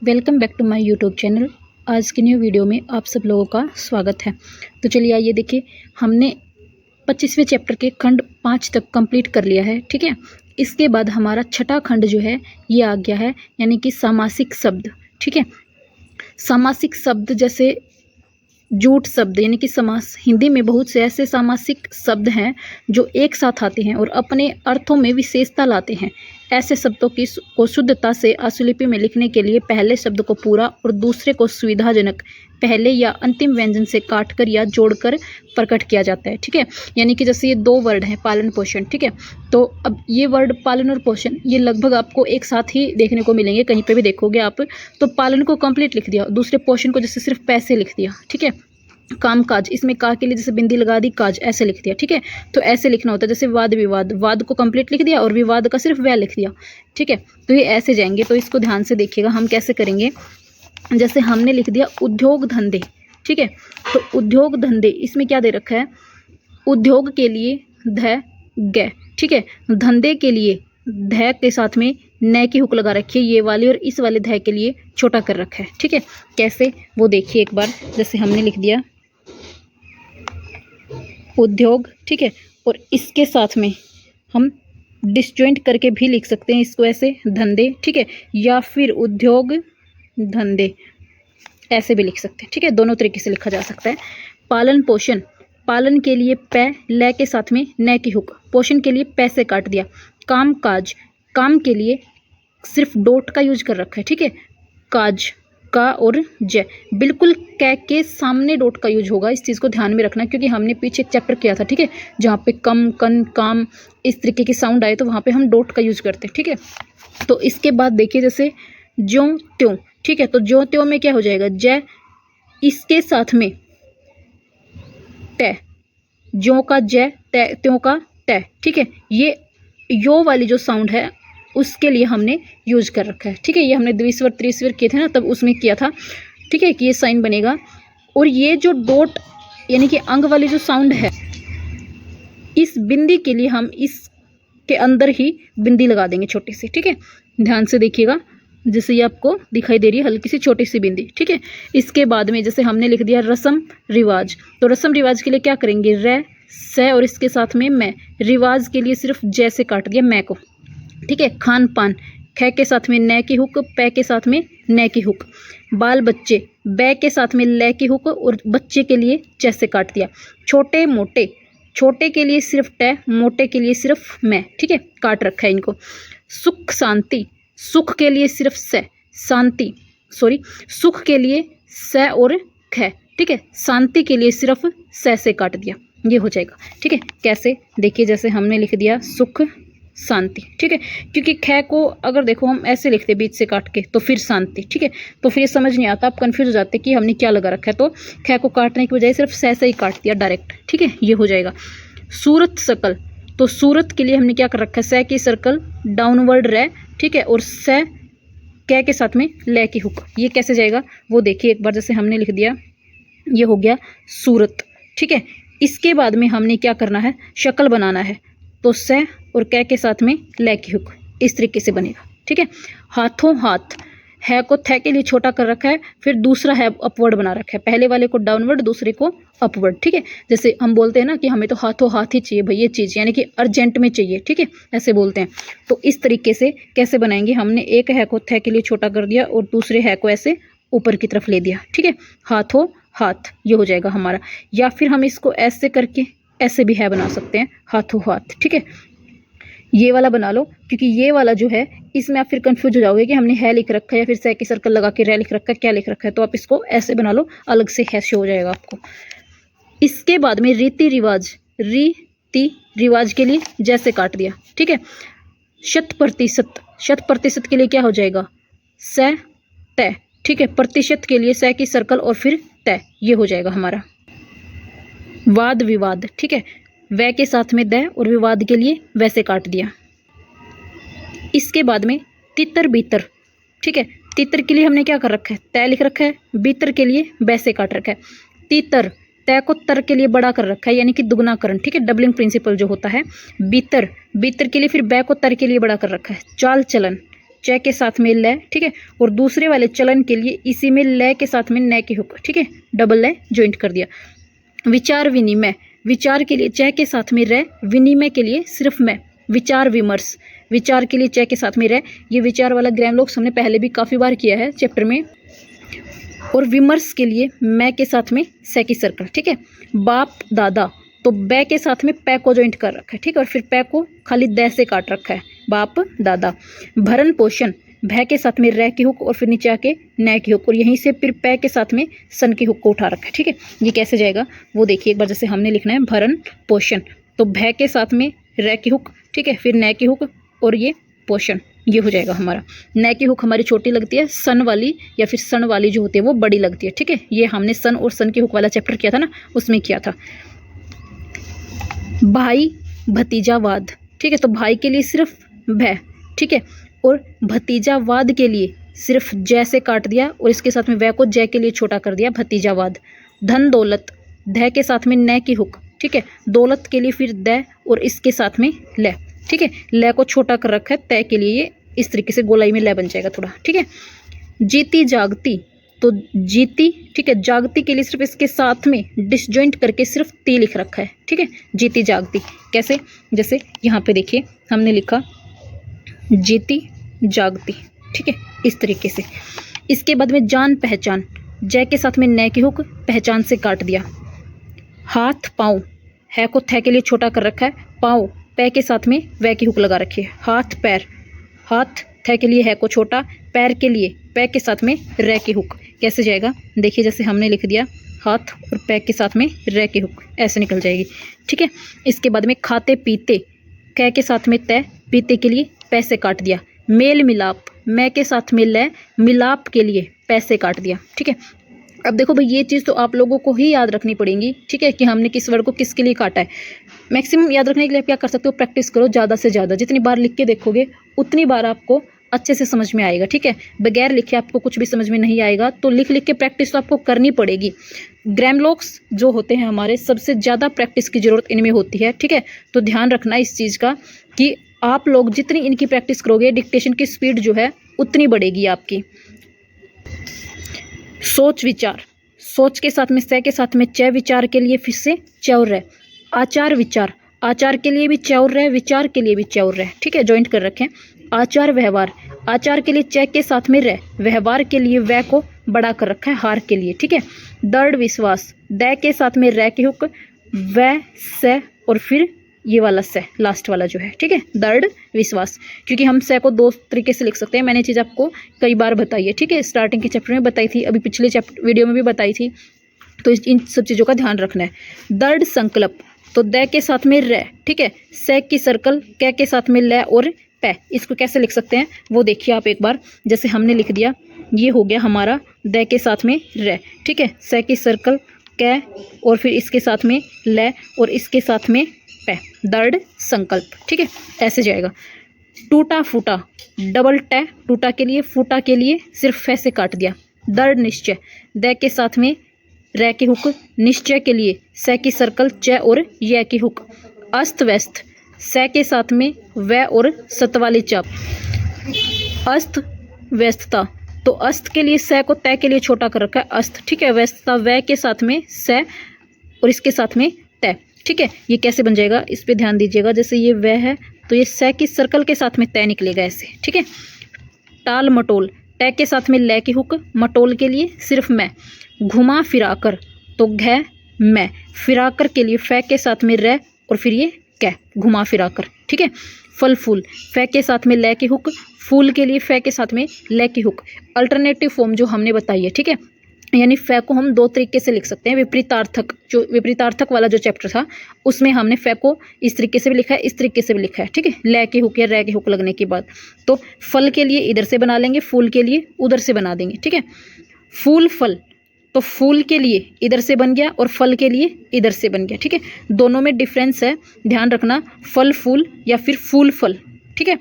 Welcome back to my YouTube channel. आज की new video में आप सब लोगों का स्वागत है। तो चलिए आइए देखिए, हमने 25वें चैप्टर के खंड 5 तक कंप्लीट कर लिया है। ठीक है, इसके बाद हमारा छठा खंड जो है ये आ गया है, यानी कि सामासिक शब्द। ठीक है, सामासिक शब्द जैसे जूट शब्द, यानी कि समास। हिंदी में बहुत से ऐसे सामासिक शब्द हैं जो एक साथ आते हैं और अपने अर्थों में विशेषता लाते हैं। ऐसे शब्दों को शुद्धता से आशुलिपि में लिखने के लिए पहले शब्द को पूरा और दूसरे को सुविधाजनक पहले या अंतिम व्यंजन से काटकर या जोड़कर प्रकट किया जाता है। ठीक है, यानी कि जैसे ये दो वर्ड हैं, पालन पोषण। ठीक है, तो अब ये वर्ड पालन और पोषण ये लगभग आपको एक साथ ही देखने को मिलेंगे, कहीं पे भी देखोगे आप। तो पालन को कंप्लीट लिख दिया, दूसरे पोषण को जैसे सिर्फ पैसे लिख दिया। ठीक है, काम काज, इसमें का के लिए जैसे बिंदी लगा दी, काज ऐसे लिख दिया। ठीक है, तो ऐसे लिखना होता है। जैसे वाद विवाद, वाद को कंप्लीट लिख दिया और विवाद का सिर्फ वह लिख दिया। ठीक है, तो ये ऐसे जाएंगे। तो इसको ध्यान से देखिएगा हम कैसे करेंगे। जैसे हमने लिख दिया उद्योग धंधे। ठीक है, तो उद्योग धंधे, इसमें क्या दे रखा है, उद्योग के लिए ध ग। ठीक है, धंधे के लिए ध के साथ में न की हुक लगा रखी है ये वाली, और इस वाले ध के लिए छोटा कर रखा है। ठीक है, कैसे वो देखिए एक बार। जैसे हमने लिख दिया उद्योग, ठीक है, और इसके साथ में हम डिसजॉइंट करके भी लिख सकते हैं इसको ऐसे, धंधे। ठीक है, या फिर उद्योग धंधे ऐसे भी लिख सकते हैं। ठीक है, दोनों तरीके से लिखा जा सकता है। पालन पोषण, पालन के लिए पै ल के साथ में न की हुक, पोषण के लिए पैसे काट दिया। काम काज, काम के लिए सिर्फ डॉट का यूज कर रखा है। ठीक है, काज का और ज, बिल्कुल कै के सामने डॉट का यूज होगा। इस चीज़ को ध्यान में रखना, क्योंकि हमने पीछे एक चैप्टर किया था। ठीक है, जहाँ पे कम कन काम इस तरीके के साउंड आए तो वहाँ पे हम डॉट का यूज करते हैं। ठीक है, तो इसके बाद देखिए जैसे ज्यों त्यों। ठीक है, तो ज्यों त्यों में क्या हो जाएगा, ज, इसके साथ में तय, ज्यों का ज, तय त्यों का तय। ठीक है, ये यो वाली जो साउंड है उसके लिए हमने यूज कर रखा है। ठीक है, ये हमने द्विस्वर त्रिस्वर किए थे ना, तब उसमें किया था। ठीक है, कि ये साइन बनेगा, और ये जो डॉट यानी कि अंग वाली जो साउंड है, इस बिंदी के लिए हम इसके अंदर ही बिंदी लगा देंगे छोटी सी। ठीक है, ध्यान से देखिएगा, जैसे ये आपको दिखाई दे रही है हल्की सी छोटी सी बिंदी। ठीक है, इसके बाद में जैसे हमने लिख दिया रस्म रिवाज, तो रस्म रिवाज के लिए क्या करेंगे, र से और इसके साथ में मैं, रिवाज के लिए सिर्फ जैसे काट दिया मैं को। ठीक है, खान पान, ख के साथ में न की हुक, पै के साथ में न की हुक। बाल बच्चे, बै के साथ में ल की हुक और बच्चे के लिए जैसे काट दिया। छोटे मोटे, छोटे के लिए सिर्फ ट, मोटे के लिए सिर्फ मैं। ठीक है, काट रखा है इनको। सुख शांति, सुख के लिए सिर्फ स, शांति सॉरी, सुख के लिए स और ख। ठीक है, शांति के लिए सिर्फ स से काट दिया, ये हो जाएगा। ठीक है, कैसे देखिए, जैसे हमने लिख दिया सुख शांति। ठीक है, क्योंकि ख को अगर देखो हम ऐसे लिखते बीच से काट के तो फिर शांति। ठीक है, तो फिर ये समझ नहीं आता, आप कंफ्यूज हो जाते कि हमने क्या लगा रखा है। तो ख को काटने की बजाय सिर्फ से ही काट दिया डायरेक्ट। ठीक है, ये हो जाएगा। सूरत सकल, तो सूरत के लिए हमने क्या कर रखा है, स की सर्कल डाउनवर्ड रह। ठीक है, और स कै के साथ में ल की हुक, ये कैसे जाएगा वो देखिए एक बार। जैसे हमने लिख दिया, ये हो गया सूरत। ठीक है, इसके बाद में हमने क्या करना है, शक्ल बनाना है, तो स और कै के साथ में ल की हुक, इस तरीके से बनेगा। ठीक है, हाथों हाथ, है को थ के लिए छोटा कर रखा है, फिर दूसरा है अपवर्ड बना रखा है, पहले वाले को डाउनवर्ड दूसरे को अपवर्ड। ठीक है, जैसे हम बोलते हैं ना कि हमें तो हाथों हाथ ही चाहिए भाई ये चीज़, यानी कि अर्जेंट में चाहिए। ठीक है, ऐसे बोलते हैं। तो इस तरीके से कैसे बनाएंगे, हमने एक है को थ के लिए छोटा कर दिया और दूसरे है को ऐसे ऊपर की तरफ ले दिया। ठीक है, हाथों हाथ, ये हो जाएगा हमारा। या फिर हम इसको ऐसे करके ऐसे भी है बना सकते हैं, हाथों हाथ। ठीक है, ये वाला बना लो, क्योंकि ये वाला जो है इसमें आप फिर कंफ्यूज हो जाओगे कि हमने है लिख रखा है या फिर से की सर्कल लगा के रे लिख रखा है, क्या लिख रखा है। तो आप इसको ऐसे बना लो, अलग से है शो हो जाएगा आपको। इसके बाद में रीति रिवाज, रीति रिवाज के लिए जैसे काट दिया। ठीक है, शत प्रतिशत, शत प्रतिशत के लिए क्या हो जाएगा, स तय। ठीक है, प्रतिशत के लिए स की सर्कल और फिर तय, ये हो जाएगा हमारा। वाद विवाद, ठीक है, वह के साथ में द और विवाद के लिए वैसे काट दिया। इसके बाद में तितर बीतर। ठीक है, तितर के लिए हमने क्या कर रखा है, तय लिख रखा है, बीतर के लिए वैसे काट रखा है। तीतर, तय को तर के लिए बड़ा कर रखा है, यानी कि दुगनाकरण। ठीक है, डबलिंग प्रिंसिपल जो होता है। बीतर, बीतर के लिए फिर बै को तर के लिए बड़ा कर रखा है। चाल चलन, च के साथ में ल, ठीक है। और दूसरे वाले चलन के लिए इसी में ल के साथ में न की हुक, ठीक है, डबल ल ज्वाइंट कर दिया। विचार विनिमय, विचार के लिए च के साथ में र, विनिमय के लिए सिर्फ मैं। विचार विमर्श, विचार के लिए च के साथ में र, ये विचार वाला ग्रामलोक्स हमने पहले भी काफ़ी बार किया है चैप्टर में। और विमर्श के लिए मैं के साथ में से की सर्कल, ठीक है। बाप दादा, तो बै के साथ में पै को ज्वाइंट कर रखा है, ठीक है, और फिर पै को खाली दै से काट रखा है, बाप दादा। भरण पोषण, भै के साथ में रह की हुक और फिर नीचे आके न की हुक, और यहीं से फिर पै के साथ में सन की हुक को उठा रखा है, ठीक है। ये कैसे जाएगा वो देखिए एक बार। जैसे हमने लिखना है भरण पोषण, तो भै के साथ में रह की हुक, ठीक है, फिर न की हुक और ये पोषण, ये हो जाएगा हमारा। न की हुक हमारी छोटी लगती है, सन वाली या फिर सन वाली जो होती है वो बड़ी लगती है, ठीक है। ये हमने सन और सन की हुक वाला चैप्टर किया था ना, उसमें किया था। भाई भतीजावाद, ठीक है, तो भाई के लिए सिर्फ भै, ठीक है, और भतीजावाद के लिए सिर्फ जय से काट दिया और इसके साथ में वह को जय के लिए छोटा कर दिया, भतीजावाद। धन दौलत, ध के साथ में न की हुक, ठीक है, दौलत के लिए फिर द और इसके साथ में ल, ठीक है, ल को छोटा कर रखा है, तय के लिए ये इस तरीके से गोलाई में ल बन जाएगा थोड़ा, ठीक है। जीती जागती, तो जीती, ठीक है, जागती के लिए सिर्फ इसके साथ में डिसजॉइंट करके सिर्फ ती लिख रखा है, ठीक है, जीती जागती। कैसे, जैसे यहाँ पे देखिए हमने लिखा जीती जागती, ठीक है, इस तरीके से। इसके बाद में जान पहचान, जय के साथ में न की हुक, पहचान से काट दिया। हाथ पाँव, है को थ के लिए छोटा कर रखा है, पाँव पै के साथ में वह की हुक लगा रखी है। हाथ पैर, हाथ थ के लिए है को छोटा, पैर के लिए पै के साथ में र की हुक। कैसे जाएगा देखिए, जैसे हमने लिख दिया हाथ और पै के साथ में र की हुक, ऐसे निकल जाएगी, ठीक है। इसके बाद में खाते पीते, कै के साथ में तय, पीते के लिए पैसे काट दिया। मेल मिलाप, मैं के साथ में ल, मिलाप के लिए पैसे काट दिया, ठीक है। अब देखो भाई ये चीज़ तो आप लोगों को ही याद रखनी पड़ेगी, ठीक है, कि हमने किस वर्ड को किसके लिए काटा है। मैक्सिमम याद रखने के लिए आप क्या कर सकते हो, प्रैक्टिस करो ज़्यादा से ज़्यादा। जितनी बार लिख के देखोगे उतनी बार आपको अच्छे से समझ में आएगा, ठीक है। बगैर लिखे आपको कुछ भी समझ में नहीं आएगा, तो लिख लिख के प्रैक्टिस तो आपको करनी पड़ेगी। ग्रामलोक्स जो होते हैं हमारे, सबसे ज़्यादा प्रैक्टिस की ज़रूरत इनमें होती है, ठीक है। तो ध्यान रखना इस चीज़ का कि आप लोग जितनी इनकी प्रैक्टिस करोगे, डिक्टेशन की स्पीड जो है उतनी बढ़ेगी आपकी। सोच विचार, सोच के साथ में से के साथ में च, विचार के लिए फिर से च और र। आचार विचार, आचार के लिए भी च और र, विचार के लिए भी च और र, ठीक है, ज्वाइंट कर रखें। आचार व्यवहार, आचार के लिए च के साथ में र, व्यवहार के लिए वह को बड़ा कर रखा है, हार के लिए, ठीक है। दृढ़ विश्वास, द के साथ में र की हुक, व से और फिर ये वाला से लास्ट वाला जो है, ठीक है, दृढ़ विश्वास। क्योंकि हम से को दो तरीके से लिख सकते हैं, मैंने चीज़ आपको कई बार बताई है, ठीक है, स्टार्टिंग के चैप्टर में बताई थी, अभी पिछले चैप्टर वीडियो में भी बताई थी, तो इन सब चीज़ों का ध्यान रखना है। दृढ़ संकल्प, तो द के साथ में र, ठीक है, से की सर्कल, कै के साथ में ल और पै, इसको कैसे लिख सकते हैं वो देखिए आप एक बार। जैसे हमने लिख दिया, ये हो गया हमारा द के साथ में र, ठीक है, से की सर्कल, कै और फिर इसके साथ में ल और इसके साथ में पै, दृढ़ संकल्प, ठीक है, ऐसे जाएगा। टूटा फूटा, डबल ट, टूटा के लिए, फूटा के लिए सिर्फ फै से काट दिया। दृढ़ निश्चय, द के साथ में र की हुक, निश्चय के लिए से की सर्कल, च और य की हुक। अस्त व्यस्त, से के साथ में व और सत वाली चाप। अस्त व्यस्तता, तो अस्त के लिए से को तय के लिए छोटा कर रखा है, अस्त, ठीक है। व्यस्तता व के साथ में से और इसके साथ में तय, ठीक है। ये कैसे बन जाएगा इस पे ध्यान दीजिएगा। जैसे ये वह है तो ये से की सर्कल के साथ में तय निकलेगा ऐसे, ठीक है। टाल मटोल, ट के साथ में ल की हुक, मटोल के लिए सिर्फ मैं। घुमा फिराकर, तो घ मैं, फिराकर के लिए फै के साथ में र और फिर ये कै, घुमा फिराकर, ठीक है। फल फूल, फै के साथ में ल की हुक, फूल के लिए फै के साथ में ल की हुक। अल्टरनेटिव फॉर्म जो हमने बताई है, ठीक है, यानी फै को हम दो तरीके से लिख सकते हैं। विपरीतार्थक, जो विपरीतार्थक वाला जो चैप्टर था उसमें हमने फै को इस तरीके से भी लिखा है, इस तरीके से भी लिखा है, ठीक है, ल की हुक या र की हुक लगने के बाद। तो फल के लिए इधर से बना लेंगे, फूल के लिए उधर से बना देंगे, ठीक है। फूल फल, तो फूल के लिए इधर से बन गया और फल के लिए इधर से बन गया, ठीक है। दोनों में डिफरेंस है, ध्यान रखना, फल फूल या फिर फूल फल, ठीक है।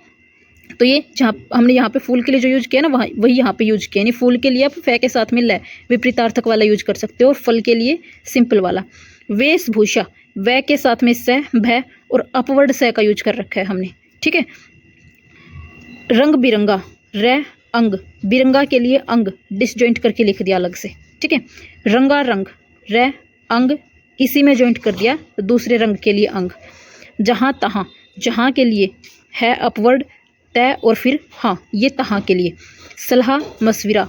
तो ये जहाँ हमने यहाँ पे फूल के लिए जो यूज किया ना, वही यहाँ पे यूज किया, यानी फूल के लिए आप फै के साथ में ल, विपरीतार्थक वाला यूज कर सकते हो, और फल के लिए सिंपल वाला। वेशभूषा, व के साथ में से, भ और अपवर्ड से का यूज कर रखा है हमने, ठीक है। रंग बिरंगा, रै अंग, बिरंगा के लिए अंग डिसजॉइंट करके लिख दिया अलग से, ठीक है। रंगा रंग, रै अंग इसी में जॉइंट कर दिया तो दूसरे रंग के लिए अंग। जहाँ तहाँ, जहाँ के लिए है अपवर्ड, तय और फिर हाँ, ये तहाँ के लिए। सलाह मशविरा,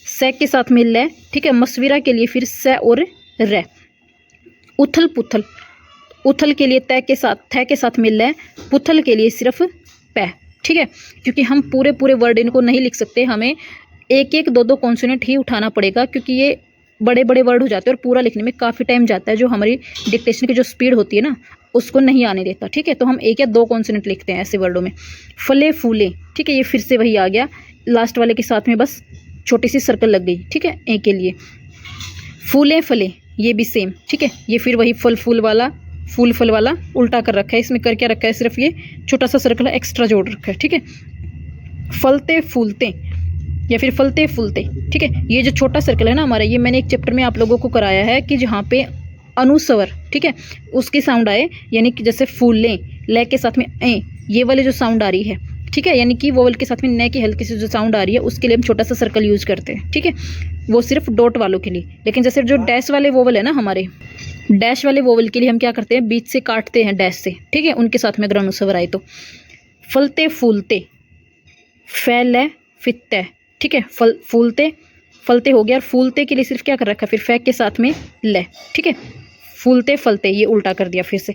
से के साथ में ले, ठीक है। मशविरा के लिए फिर से और रे। उथल पुथल, उथल के लिए तय के साथ, थे के साथ में ले, पुथल के लिए सिर्फ पै, ठीक है। क्योंकि हम पूरे पूरे वर्ड इनको नहीं लिख सकते, हमें एक एक दो दो कॉन्सोनेंट ही उठाना पड़ेगा, क्योंकि ये बड़े बड़े वर्ड हो जाते हैं और पूरा लिखने में काफ़ी टाइम जाता है, जो हमारी डिक्टेशन की जो स्पीड होती है ना उसको नहीं आने देता, ठीक है। तो हम एक या दो कॉन्सोनेंट लिखते हैं ऐसे वर्डों में। फले फूले, ठीक है, ये फिर से वही आ गया, लास्ट वाले के साथ में बस छोटी सी सर्कल लग गई, ठीक है, ए के लिए। फूले फले, ये भी सेम, ठीक है, ये फिर वही फल फूल वाला, फूल फल वाला उल्टा कर रखा है, इसमें कर क्या रखा है, सिर्फ ये छोटा सा सर्कल एक्स्ट्रा जोड़ रखा है, ठीक है। फलते फूलते या फिर फलते फूलते, ठीक है, ये जो छोटा सर्कल है ना हमारा, ये मैंने एक चैप्टर में आप लोगों को कराया है कि जहाँ पे अनुस्वर, ठीक है, उसकी साउंड आए, यानी कि जैसे फूलें, ले के साथ में ए, ये वाली जो साउंड आ रही है, ठीक है, यानी कि वोवल के साथ में न की हल्की सी जो साउंड आ रही है उसके लिए हम छोटा सा सर्कल यूज करते हैं, ठीक है, वो सिर्फ डॉट वालों के लिए। लेकिन जैसे जो डैश वाले वोवल है ना हमारे, डैश वाले वोवल के लिए हम क्या करते हैं, बीच से काटते हैं डैश से, ठीक है, उनके साथ में अगर अनुस्वर आए तो। फलते फूलते, फैले फित्ते, ठीक है, फल फूलते, फलते हो गया, और फूलते के लिए सिर्फ क्या कर रखा है, फिर फैक के साथ में ले, ठीक है। फूलते फलते, ये उल्टा कर दिया फिर से।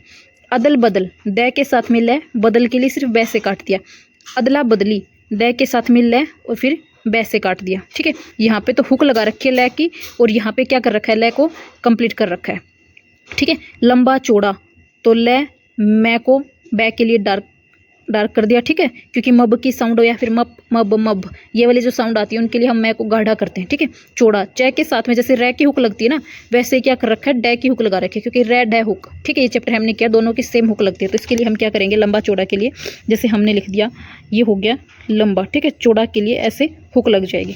अदल बदल, दे के साथ में ले, बदल के लिए सिर्फ बै से काट दिया। अदला बदली, दे के साथ में ले और फिर बै से काट दिया, ठीक है। यहाँ पे तो हुक लगा रखी है ले की, और यहाँ पे क्या कर रखा है, ले को कंप्लीट कर रखा है, ठीक है। लंबा चौड़ा, तो ले मैं को बै के लिए डार्क डार्क कर दिया, ठीक है, क्योंकि मब की साउंड हो या फिर मप मब मब, ये वाली जो साउंड आती है उनके लिए हम मैं को गाढ़ा करते हैं, ठीक है। चौड़ा, चे के साथ में जैसे रै की हुक लगती है ना, वैसे क्या कर रखा है, डै की हुक लगा रखी है, क्योंकि रै डै हुक, ठीक है, ये चैप्टर हमने किया, दोनों की सेम हुक लगती है, तो इसके लिए हम क्या करेंगे, लंबा चौड़ा के लिए जैसे हमने लिख दिया, ये हो गया लंबा, ठीक है, चौड़ा के लिए ऐसे हुक लग जाएगी।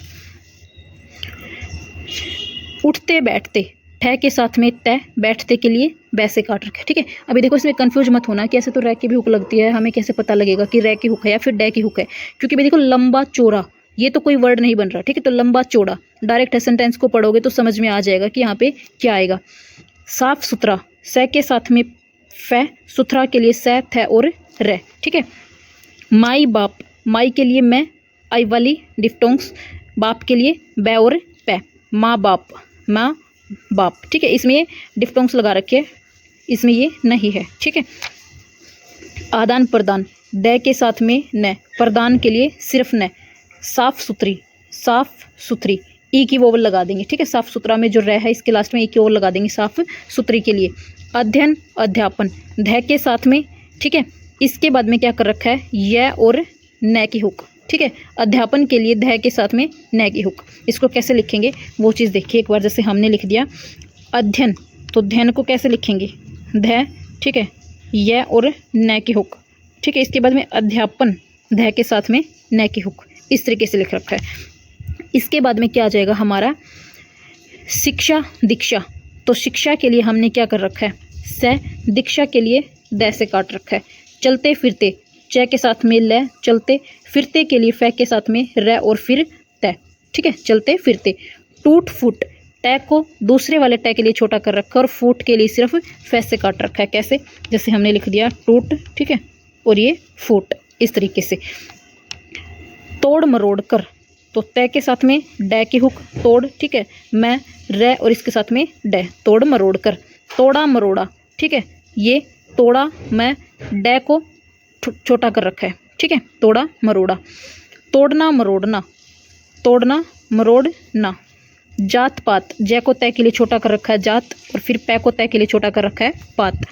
उठते बैठते, ठे के साथ में तय, बैठते के लिए वैसे काट रखे, ठीक है। अभी देखो इसमें कंफ्यूज मत होना कि ऐसे तो रै की भी हुक लगती है, हमें कैसे पता लगेगा कि रै की हुक है या फिर डै की हुक है, क्योंकि भाई देखो लंबा चौड़ा ये तो कोई वर्ड नहीं बन रहा, ठीक है। तो लंबा चौड़ा डायरेक्ट सेंटेंस को पढ़ोगे तो समझ में आ जाएगा कि यहाँ पे क्या आएगा। साफ सुथरा, सै के साथ में फै, सुथरा के लिए सै, थे और रै, ठीक है। माई बाप, माई के लिए मैं, आई वाली डिफ्टोंग्स, बाप के लिए बै और पै। माँ बाप, माँ बाप, ठीक है, इसमें ये डिफ्टोंग्स लगा रखे, इसमें ये नहीं है, ठीक है। आदान प्रदान, दे के साथ में न, प्रदान के लिए सिर्फ न। साफ सुथरी, साफ सुथरी, ई की वोवल लगा देंगे, ठीक है। साफ सुथरा में जो रह है इसके लास्ट में ई की वोवल लगा देंगे, साफ सुथरी के लिए। अध्ययन अध्यापन, ध के साथ में, ठीक है, इसके बाद में क्या कर रखा है, य और न की हुक, ठीक है। अध्यापन के लिए ध के साथ में न की हुक, इसको कैसे लिखेंगे वो चीज़ देखिए एक बार। जैसे हमने लिख दिया अध्ययन, तो ध्यन को कैसे लिखेंगे, ध, ठीक है, य और न की हुक, ठीक है। इसके बाद में अध्यापन, ध के साथ में न की हुक, इस तरीके से लिख रखा है। इसके बाद में क्या आ जाएगा हमारा, शिक्षा दीक्षा, तो शिक्षा के लिए हमने क्या कर रखा है, स, दीक्षा के लिए द से काट रखा है। चलते फिरते, च के साथ में ल, चलते, फिरते के लिए फै के साथ में र और फिर त, ठीक है, चलते फिरते। टूट फूट, टै को दूसरे वाले टै के लिए छोटा कर रखा है और फूट के लिए सिर्फ फै से काट रखा है, कैसे, जैसे हमने लिख दिया टूट, ठीक है, और ये फूट, इस तरीके से। तोड़ मरोड़ कर, तो तय के साथ में डै की हुक, तोड़, ठीक है, मैं रै और इसके साथ में डै, तोड़ मरोड़ कर। तोड़ा मरोड़ा, ठीक है, ये तोड़ा मैं डै को छोटा कर रखा है, ठीक है, तोड़ा मरोड़ा। तोड़ना मरोड़ना, तोड़ना मरोड़ना। जात पात, जय को तय के लिए छोटा कर रखा है जात, और फिर पै को तय के लिए छोटा कर रखा है पात।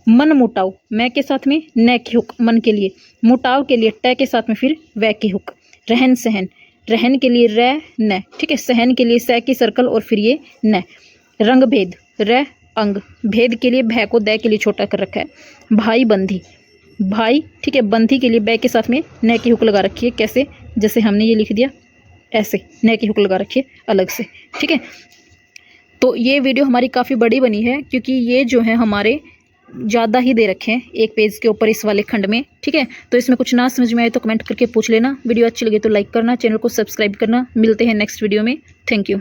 मन मुटाव, मैं के साथ में न की हुक, मन के लिए, मुटाव के लिए ट के साथ में फिर वै की हुक। रहन सहन, रहन के लिए रै न, ठीक है, सहन के लिए सै की सर्कल और फिर ये न। रंग भेद, रै अंग, भेद के लिए भै को दै के लिए छोटा कर रखा है। भाई बंधी, भाई, ठीक है, बंधी के लिए बै के साथ में न की हुक लगा रखी है, कैसे, जैसे हमने ये लिख दिया ऐसे, न की हुक लगा रखी है अलग से, ठीक है। तो ये वीडियो हमारी काफ़ी बड़ी बनी है, क्योंकि ये जो है हमारे ज़्यादा ही दे रखे हैं एक पेज के ऊपर इस वाले खंड में, ठीक है। तो इसमें कुछ ना समझ में आए तो कमेंट करके पूछ लेना। वीडियो अच्छी लगे तो लाइक करना, चैनल को सब्सक्राइब करना। मिलते हैं नेक्स्ट वीडियो में। Thank you.